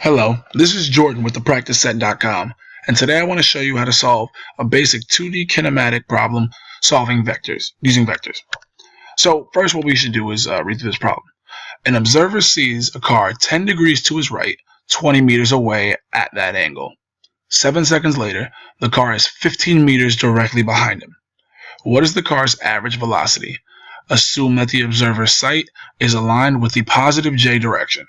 Hello, this is Jordan with thepracticeset.com, and today I want to show you how to solve a basic 2D kinematic problem using vectors. So first what we should do is read through this problem. An observer sees a car 10 degrees to his right, 20 meters away at that angle. 7 seconds later, the car is 15 meters directly behind him. What is the car's average velocity? Assume that the observer's sight is aligned with the positive j direction.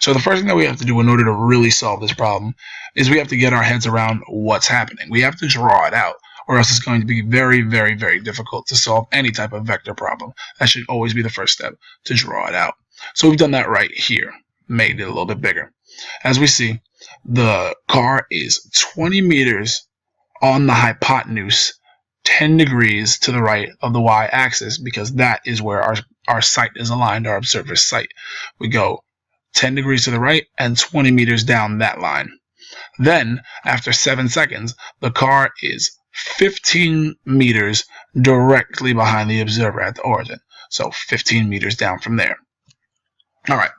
So the first thing that we have to do in order to really solve this problem is we have to get our heads around what's happening. We have to draw it out, or else it's going to be very, very, very difficult to solve any type of vector problem. That should always be the first step, to draw it out. So we've done that right here, made it a little bit bigger. As we see, the car is 20 meters on the hypotenuse, 10 degrees to the right of the y-axis, because that is where our sight is aligned, our observer's sight. We go 10 degrees to the right and 20 meters down that line. Then, after 7 seconds, the car is 15 meters directly behind the observer at the origin. So 15 meters down from there. Alright,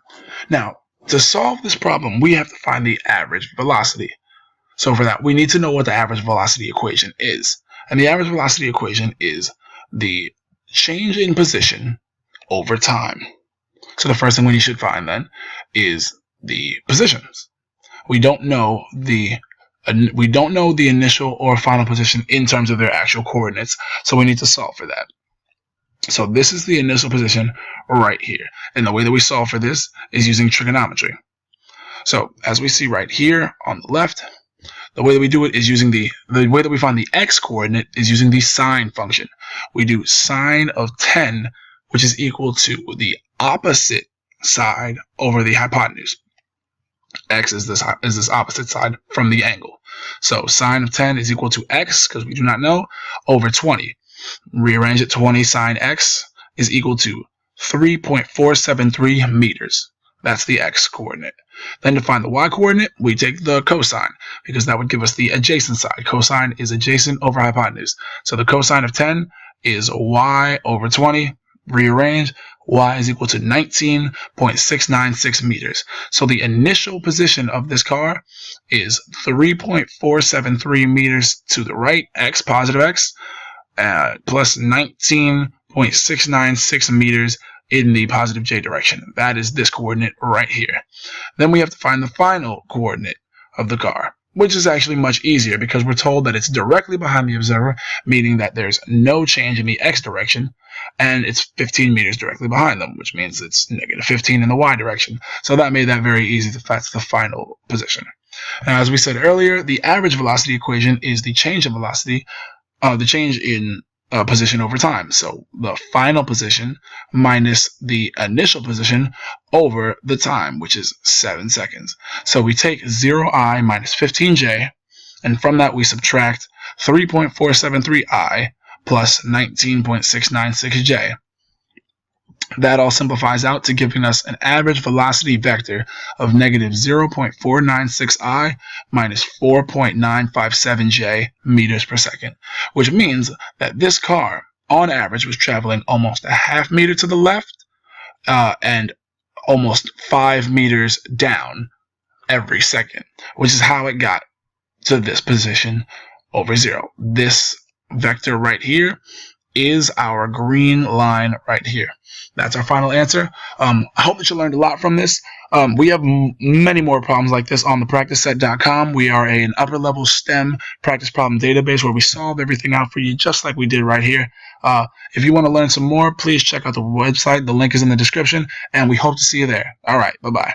now, to solve this problem, we have to find the average velocity. So for that, we need to know what the average velocity equation is. And the average velocity equation is the change in position over time. So the first thing we should find then is the positions. We don't know the initial or final position in terms of their actual coordinates, so we need to solve for that. So this is the initial position right here, and the way that we solve for this is using trigonometry. So as we see right here on the left, the way that we do it is using the way that we find the x coordinate is using the sine function. We do sine of 10, which is equal to the opposite side over the hypotenuse. X is this opposite side from the angle. So sine of 10 is equal to x, because we do not know, over 20. Rearrange it. 20 sine x is equal to 3.473 meters. That's the x coordinate. Then to find the y coordinate, we take the cosine, because that would give us the adjacent side. Cosine is adjacent over hypotenuse. So the cosine of 10 is y over 20. Rearrange, y is equal to 19.696 meters. So the initial position of this car is 3.473 meters to the right, x, positive x, plus 19.696 meters in the positive j direction. That is this coordinate right here. Then we have to find the final coordinate of the car, which is actually much easier because we're told that it's directly behind the observer, meaning that there's no change in the x direction, and it's 15 meters directly behind them, which means it's negative 15 in the y direction. So that made that very easy. That's the final position. Now, as we said earlier, the average velocity equation is the change in velocity, the change in position over time. So the final position minus the initial position over the time, which is 7 seconds. So we take 0i minus 15j, and from that we subtract 3.473i plus 19.696j. That all simplifies out to giving us an average velocity vector of negative 0.496i minus 4.957j meters per second, which means that this car, on average, was traveling almost a half meter to the left and almost 5 meters down every second, which is how it got to this position over 0. This vector right here is our green line right here. That's our final answer. I hope that you learned a lot from this. We have many more problems like this on thepracticeset.com. We are an upper level STEM practice problem database where we solve everything out for you just like we did right here. If you want to learn some more, please check out the website. The link is in the description, and we hope to see you there. All right, bye-bye.